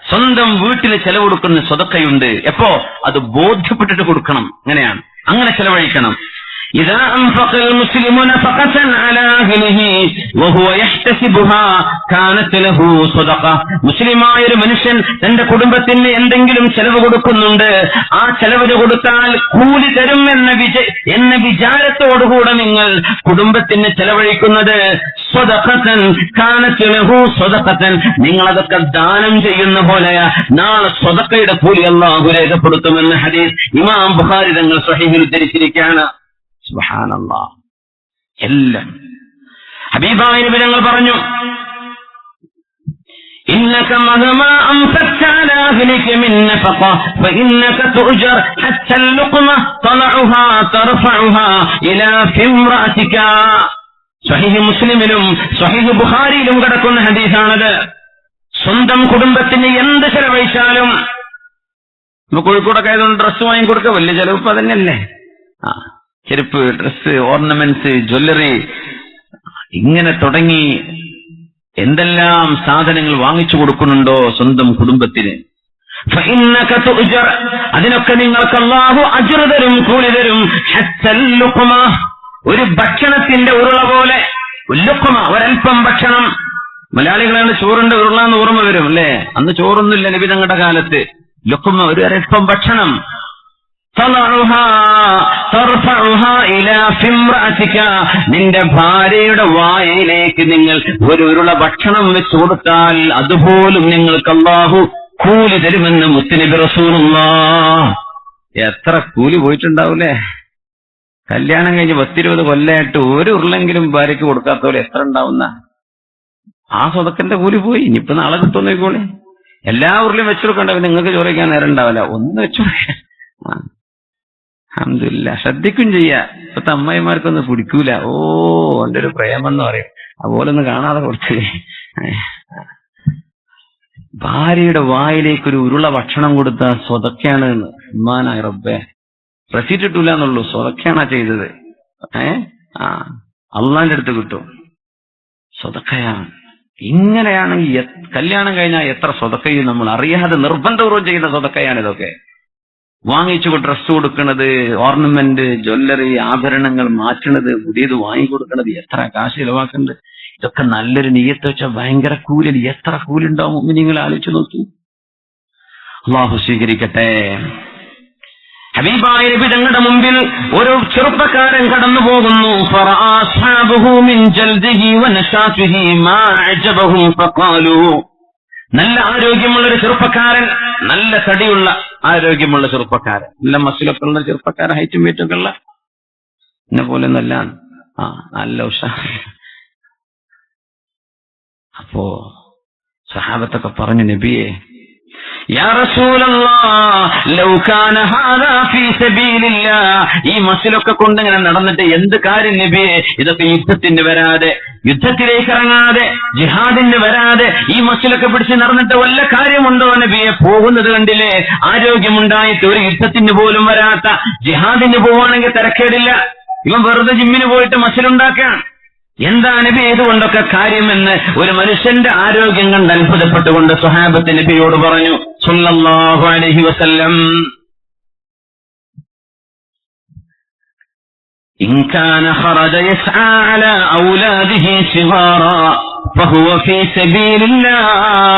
സ്വന്തം വീട്ടിൽ ചെലവ് കൊടുക്കുന്ന സ്വതക്കയുണ്ട്. എപ്പോ? അത് ബോധ്യപ്പെട്ടിട്ട് കൊടുക്കണം. അങ്ങനെയാണ്, അങ്ങനെ ചെലവഴിക്കണം. إذا أنفق المسلم نفقة على أهله وهو يحتسبها كانت له صدقة. മുസ്ലിമായ ഒരു മനുഷ്യൻ തന്റെ കുടുംബത്തിന് എന്തെങ്കിലും ചെലവ് കൊടുക്കുന്നുണ്ട്, ആ ചെലവിന് കൊടുത്താൽ കൂലി തരും എന്ന വിചാരത്തോടുകൂടെ നിങ്ങൾ കുടുംബത്തിന് ചെലവഴിക്കുന്നത് സ്വദഖതൻ കാനത് ലഹു സ്വദഖതൻ, നിങ്ങൾ അതൊക്കെ ദാനം ചെയ്യുന്ന പോലെ നാളെ സ്വദഖയുടെ കൂലി അല്ലാഹു രേഖപ്പെടുത്തുമെന്ന് ഹദീസ് ഇമാം ബുഖാരി തങ്ങൾ സ്വഹീഹിൽ ഉദ്ധരിച്ചിരിക്കുകയാണ്. സുബ്ഹാനല്ലാഹ്. എല്ലാം ഹബീബായ നബി തങ്ങൾ പറഞ്ഞു, إنك مهما أنفقت على أهلك من نفقة فإنك تؤجر حتى اللقمة طلعها ترفعها إلى في امرأتك. സ്വഹീഹ് മുസ്ലിമിലും സ്വഹീഹ് ബുഖാരിയിലും കിടക്കുന്ന ഹദീസാണത്. സ്വന്തം കുടുംബത്തിന് എന്ത് ചെലവഴിച്ചാലും, ഇപ്പൊ കോഴിക്കോടൊക്കെ ആയതുകൊണ്ട് ഡ്രസ്സ് വാങ്ങി കൊടുക്കുക വലിയ ചെലവ് ഇപ്പൊ തന്നെയല്ലേ. ചെരുപ്പ്, ഡ്രസ്സ്, ഓർണമെന്റ്സ്, ജ്വല്ലറി, ഇങ്ങനെ തുടങ്ങി എന്തെല്ലാം സാധനങ്ങൾ വാങ്ങിച്ചു കൊടുക്കുന്നുണ്ടോ സ്വന്തം കുടുംബത്തിന്, അതിനൊക്കെ നിങ്ങൾക്ക് അല്ലാഹു അജ്ർ തരും, കൂലി തരും. ഒരു ഭക്ഷണത്തിന്റെ ഉരുള പോലെ, ലുഖ്മ ഒരൽപ്പം ഭക്ഷണം. മലയാളികളാണ് ചോറിന്റെ ഉരുള എന്ന് ഓർമ്മ വരും അല്ലേ? അന്ന് ചോറൊന്നുമില്ല നബി തങ്ങളുടെ കാലത്ത്. ലുഖ്മ ഒരു അൽപ്പം ഭക്ഷണം. നിന്റെ ഭാര്യയുടെ വായയിലേക്ക് നിങ്ങൾ ഒരു ഉരുള ഭക്ഷണം വെച്ചു കൊടുത്താൽ അതുപോലും നിങ്ങൾക്ക് അല്ലാഹു കൂലി തരുമെന്ന് മുത്തുനബി റസൂലുള്ളാഹ്. എത്ര കൂലി പോയിട്ടുണ്ടാവൂലേ? കല്യാണം കഴിഞ്ഞ് 10-20 കൊല്ലമായിട്ട് ഒരു ഉരുളെങ്കിലും ഭാര്യയ്ക്ക് കൊടുക്കാത്തവരെ എത്ര ഉണ്ടാവുന്ന ആ സ്വതക്കന്റെ കൂലി പോയി. ഇനിയിപ്പോ നാളെ കിട്ടുമെന്ന് നോക്കോളെ. എല്ലാ ഉരുളയും വെച്ചു കൊടുക്കണ്ട, നിങ്ങൾക്ക് ചോറ് വയ്ക്കാൻ നേരം ഉണ്ടാവില്ല. ഒന്ന് വെച്ചു കൊടുക്കാൻ. അൽഹംദുലില്ലാ. ശ്രദ്ധിക്കും ചെയ്യാ. ഇപ്പത്തെ അമ്മായിമാർക്കൊന്നും പിടിക്കൂല. ഓ എന്റെ ഒരു പ്രേമം എന്ന് പറയും, അതുപോലെ ഒന്ന് കാണാതെ കൊടുത്ത്. ഭാര്യയുടെ വായിലേക്കൊരു ഉരുള ഭക്ഷണം കൊടുത്ത സ്വതക്കയാണ്. ഉമ്മാനായ റബ്ബേ, റസീറ്റ് കിട്ടൂല എന്നുള്ളൂ, സ്വതക്കയാണാ ചെയ്തത്. അള്ളാന്റെ അടുത്ത് കിട്ടും. സ്വതക്കയാണ്. ഇങ്ങനെയാണെങ്കിൽ കല്യാണം കഴിഞ്ഞാൽ എത്ര സ്വതക്കയും നമ്മൾ അറിയാതെ നിർബന്ധപൂർവ്വം ചെയ്യുന്ന സ്വതക്കയാണ് ഇതൊക്കെ. വാങ്ങിച്ചു ഡ്രസ് കൊടുക്കുന്നത്, ഓർണമെന്റ്, ജ്വല്ലറി, ആഭരണങ്ങൾ മാറ്റണത്, പുതിയത് വാങ്ങിക്കൊടുക്കണത്, എത്ര കാശ് ചിലവാക്കുന്നത്. ഇതൊക്കെ നല്ലൊരു നിയ്യത്ത് വെച്ചാൽ ഭയങ്കര കൂലി. എത്ര കൂലി ഉണ്ടാവും നിങ്ങൾ ആലോചിച്ച് നോക്കി. അല്ലാഹു സ്വീകരിക്കട്ടെ. ഹബീബായ നബി തങ്ങളുടെ മുമ്പിൽ ഒരു ചെറുപ്പക്കാരൻ കടന്നു പോകുന്നു. നല്ല ആരോഗ്യമുള്ളൊരു ചെറുപ്പക്കാരൻ, നല്ല തടിയുള്ള ആരോഗ്യമുള്ള ചെറുപ്പക്കാരൻ, നല്ല മസിലൊക്കെ ഉള്ള ചെറുപ്പക്കാരൻ, ഹൈറ്റും വെയിറ്റൊക്കെ ഉള്ള, എന്നെ പോലെ ഒന്നല്ല, നല്ല ഉഷാർ. അപ്പോ സഹാബത്തൊക്കെ പറഞ്ഞു, നബിയെ യാ റസൂലല്ലാഹ് ലൗ കാന ഹാദാ ഫീ സബീലില്ലാഹ്, ഈ മസിലൊക്കെ കൊണ്ടിങ്ങനെ നടന്നിട്ട് എന്ത് കാര്യം നബിയെ? ഇതൊക്കെ യുദ്ധത്തിന് വരാതെ, യുദ്ധത്തിലേക്ക് ഇറങ്ങാതെ, ജിഹാദിന് വരാതെ ഈ മസിലൊക്കെ പിടിച്ച് നടന്നിട്ട് വല്ല കാര്യമുണ്ടോ നബിയെ? പോകുന്നത് കണ്ടില്ലേ, ആരോഗ്യമുണ്ടായിട്ട് ഒരു യുദ്ധത്തിന് പോലും വരാത്ത. ജിഹാദിന് പോവാണെങ്കിൽ തിരക്കേടില്ല, ഇവൻ വെറുതെ ജിമ്മിന് പോയിട്ട് മസിലുണ്ടാക്കാൻ. എന്താ നബി ഇതുകൊണ്ടൊക്കെ കാര്യമെന്ന് ഒരു മനുഷ്യന്റെ ആരോഗ്യം കണ്ട് അത്ഭുതപ്പെട്ടുകൊണ്ട് സ്വഹാബത്ത് നബിയോട് പറഞ്ഞു സല്ലല്ലാഹു അലൈഹി വസല്ലം, ഇൻ കാന ഖറജ യസ്ആ അലാ ഔലാദിഹി സിഗാറാ ഫഹുവ ഫീ സബീലില്ലാഹ്.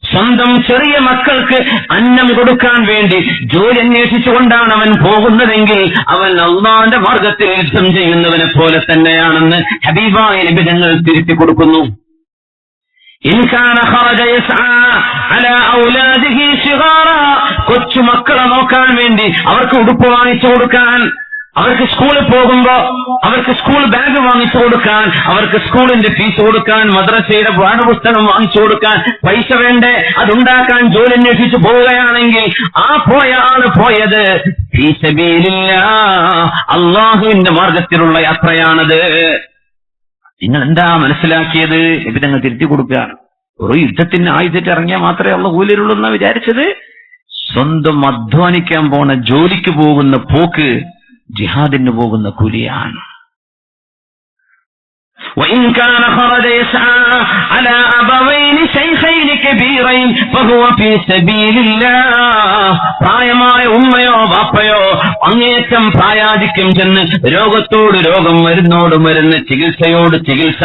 സ്വന്തം ചെറിയ മക്കൾക്ക് അന്നം കൊടുക്കാൻ വേണ്ടി ജോലി അന്വേഷിച്ചുകൊണ്ടാണ് അവൻ പോകുന്നതെങ്കിൽ അവൻ അല്ലാഹുവിന്റെ മാർഗത്തിൽ യുദ്ധം ചെയ്യുന്നവനെ പോലെ തന്നെയാണെന്ന് ഹബീബായ നബി തങ്ങൾ തിരുത്തി കൊടുക്കുന്നു. ഇൻ കാന ഖറജ യസ്ആ അലാ ഔലാദിഹി സിഗാറാ, കൊച്ചു മക്കളെ നോക്കാൻ വേണ്ടി, അവർക്ക് ഉടുപ്പ് വാങ്ങിച്ചു കൊടുക്കാൻ, അവർക്ക് സ്കൂളിൽ പോകുമ്പോ അവർക്ക് സ്കൂൾ ബാഗ് വാങ്ങിച്ചു കൊടുക്കാൻ, അവർക്ക് സ്കൂളിന്റെ ഫീസ് കൊടുക്കാൻ, മദ്രസയുടെ പാഠപുസ്തകം വാങ്ങിച്ചു കൊടുക്കാൻ പൈസ വേണ്ടേ? അതുണ്ടാക്കാൻ ജോലി അന്വേഷിച്ചു പോവുകയാണെങ്കിൽ ആ പോയ ആള് പോയത് ഫീ സബീലില്ലാഹ്, അല്ലാഹുവിന്റെ മാർഗത്തിലുള്ള യാത്രയാണത്. നിങ്ങൾ എന്താ മനസ്സിലാക്കിയത്? നബി തങ്ങൾ തിരുത്തി കൊടുക്കുകയാണ്. ഒരു യുദ്ധത്തിന് ആയുധത്തിൽ ഇറങ്ങിയാൽ മാത്രമേ അള്ളാഹു കൂലിയുള്ളൂ എന്നാ വിചാരിച്ചത്? സ്വന്തം അധ്വാനിക്കാൻ പോണ, ജോലിക്ക് പോകുന്ന പോക്ക് ജിഹാദിന് പോകുന്ന കൂലിയാണ്. وإن كان خرج يسعى على أبوين شيخين كبيرين فهو في سبيل الله. പ്രായമായ ഉമ്മയോ ബാപ്പയോ അങ്ങേറ്റം പ്രായാധിക്യം ചെന്ന് രോഗത്തോട് രോഗം, മരുന്നോട് മരുന്ന്, ചികിത്സയോട് ചികിത്സ,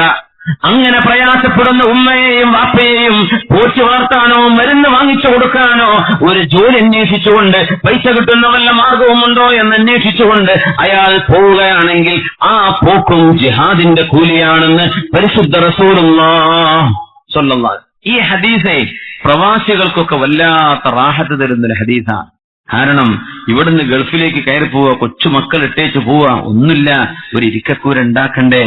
അങ്ങനെ പ്രയാസപ്പെടുന്ന ഉമ്മയെയും വാപ്പയെയും പോറ്റി വളർത്താനോ മരുന്ന് വാങ്ങിച്ചു കൊടുക്കാനോ ഒരു ജോലി അന്വേഷിച്ചുകൊണ്ട് പൈസ കിട്ടുന്ന വല്ല മാർഗവുമുണ്ടോ എന്ന് അന്വേഷിച്ചുകൊണ്ട് അയാൾ പോവുകയാണെങ്കിൽ ആ പോക്കും ജിഹാദിന്റെ കൂലിയാണെന്ന് പരിശുദ്ധ റസൂലുള്ളാഹി സ്വല്ലല്ലാഹു അലൈഹി വസല്ലം. ഈ ഹദീസെ പ്രവാസികൾക്കൊക്കെ വല്ലാത്ത റാഹത്ത് തരുന്നൊരു ഹദീസാണ്. കാരണം ഇവിടുന്ന് ഗൾഫിലേക്ക് കയറി പോവുക, കൊച്ചുമക്കൾ ഇട്ടേച്ച് പോവുക, ഒന്നുമില്ല, ഒരു ഇരിക്കക്കൂര ഉണ്ടാക്കണ്ടേ.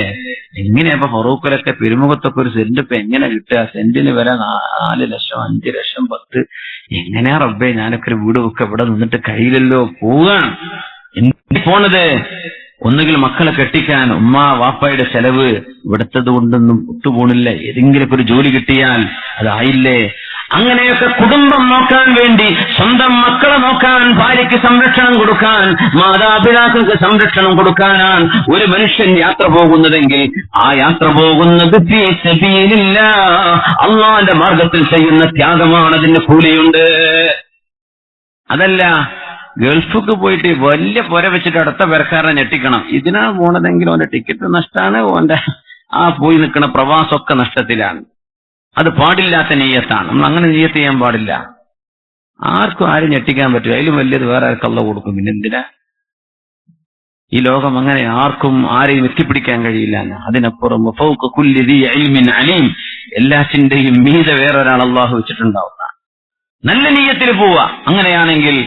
എങ്ങനെയാ ഫറൂഖിലൊക്കെ പെരുമുഖത്തൊക്കെ ഒരു സെന്റ് ഇപ്പൊ എങ്ങനെ കിട്ടുക? സെന്റിന് വില 4 ലക്ഷം, 5 ലക്ഷം, 10. എങ്ങനെയാ റബ്ബേ ഞാനൊക്കെ ഒരു വീട് വെക്ക, ഇവിടെ നിന്നിട്ട് കഴിയില്ലല്ലോ. പോവുകയാണ്. എന്തി പോണത്? ഒന്നുകിൽ മക്കളെ കെട്ടിക്കാൻ, ഉമ്മ വാപ്പായുടെ ചെലവ്, ഇവിടുത്തത് കൊണ്ടൊന്നും ഒത്തുപോണില്ല. ഏതെങ്കിലുമൊക്കെ ഒരു ജോലി കിട്ടിയാൽ അതായില്ലേ. അങ്ങനെയൊക്കെ കുടുംബം നോക്കാൻ വേണ്ടി, സ്വന്തം മക്കളെ നോക്കാൻ, ഭാര്യയ്ക്ക് സംരക്ഷണം കൊടുക്കാൻ, മാതാപിതാക്കൾക്ക് സംരക്ഷണം കൊടുക്കാനാണ് ഒരു മനുഷ്യൻ യാത്ര പോകുന്നതെങ്കിൽ ആ യാത്ര പോകുന്നത് ഫീ സബീലില്ലാഹ്, അല്ലാഹുവിന്റെ മാർഗത്തിൽ ചെയ്യുന്ന ത്യാഗമാണ്. അതിന്റെ കൂലിയുണ്ട്. അതല്ല ഗൾഫിക്ക് പോയിട്ട് വലിയ പുര വെച്ചിട്ട് അടുത്ത പെരക്കാരനെ ഞെട്ടിക്കണം. ഇതിനാണ് പോണതെങ്കിൽ ഓന്റെ ടിക്കറ്റ് നഷ്ടമാണ്, ഓന്റെ ആ പോയി നിൽക്കുന്ന പ്രവാസമൊക്കെ നഷ്ടത്തിലാണ്. അത് പാടില്ലാത്ത നീയത്താണ്. നമ്മൾ അങ്ങനെ നീയത്ത് ചെയ്യാൻ പാടില്ല. ആർക്കും ആരും ഞെട്ടിക്കാൻ പറ്റില്ല. അതിലും വലിയത് വേറെ ആർക്കും അല്ലാഹു കൊടുക്കും. പിന്നെ എന്തിനാ? ഈ ലോകം അങ്ങനെ ആർക്കും ആരെയും എത്തിപ്പിടിക്കാൻ കഴിയില്ല. അതിനപ്പുറം ഫൗക കുല്ലി ദീ ഇൽമിൻ അലീം, എല്ലാറ്റിന്റെയും മീതെ വേറൊരാൾ അല്ലാഹു വെച്ചിട്ടുണ്ടാവുന്ന. നല്ല നീയത്തിൽ പോവുക. അങ്ങനെയാണെങ്കിൽ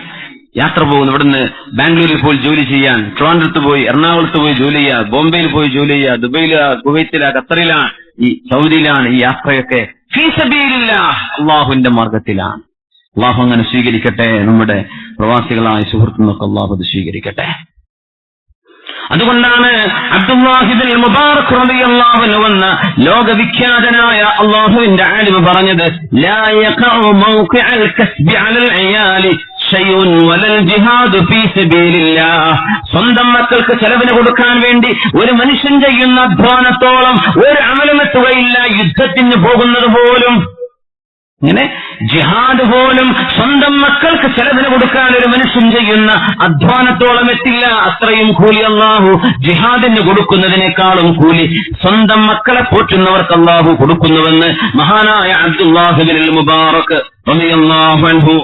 യാത്ര പോകുന്നു. ഇവിടുന്ന് ബാംഗ്ലൂരിൽ പോയി ജോലി ചെയ്യാൻ, ട്രിവാൻഡ്രത്ത് പോയി, എറണാകുളത്ത് പോയി ജോലി ചെയ്യുക, ബോംബെയിൽ പോയി ജോലി ചെയ്യുക, ദുബൈയിലാ, കുവൈത്തിലാ, ഖത്തറിലാണ്, ഈ സൗദിയിലാണ്. ഈ യാത്രയൊക്കെ ഫീ സബീലില്ലാഹ്, അള്ളാഹുവിന്റെ മാർഗത്തിലാണ്. അള്ളാഹു അങ്ങനെ സ്വീകരിക്കട്ടെ. നമ്മുടെ പ്രവാസികളായ സുഹൃത്തുക്കൾക്ക് അള്ളാഹു അത് സ്വീകരിക്കട്ടെ. അതുകൊണ്ടാണ് അബ്ദുല്ലാഹി ഇബ്നുൽ മുബാറക് റളിയല്ലാഹു അൻഹു എന്ന ലോകവിഖ്യാതനായ അള്ളാഹുവിന്റെ ആലിം പറഞ്ഞത്, ലാ യഖഉ മൗഖിഅൽ കസ്ബി അലൽ അയാലി ഷൈഉൻ വലൽ ജിഹാദു ഫീ സബീലില്ലാഹ്. സ്വന്തം മക്കൾക്ക് ചെലവിന് കൊടുക്കാൻ വേണ്ടി ഒരു മനുഷ്യൻ ചെയ്യുന്ന അധ്വാനത്തോളം ഒരു അമലും എത്തുകയില്ല. യുദ്ധത്തിന് പോകുന്നത് പോലും, ഇങ്ങനെ ജിഹാദ് പോലും സ്വന്തം മക്കൾക്ക് ചെലവിന് കൊടുക്കാൻ ഒരു മനുഷ്യൻ ചെയ്യുന്ന അധ്വാനത്തോളം എത്തില്ല. അത്രയും കൂലി അല്ലാഹു ജിഹാദിന് കൊടുക്കുന്നതിനേക്കാളും കൂലി സ്വന്തം മക്കളെ പോറ്റുന്നവർക്ക് അല്ലാഹു കൊടുക്കുന്നുവെന്ന് മഹാനായ അബ്ദുല്ലാഹി ഇബ്നുൽ മുബാറക് റളിയല്ലാഹു അൻഹു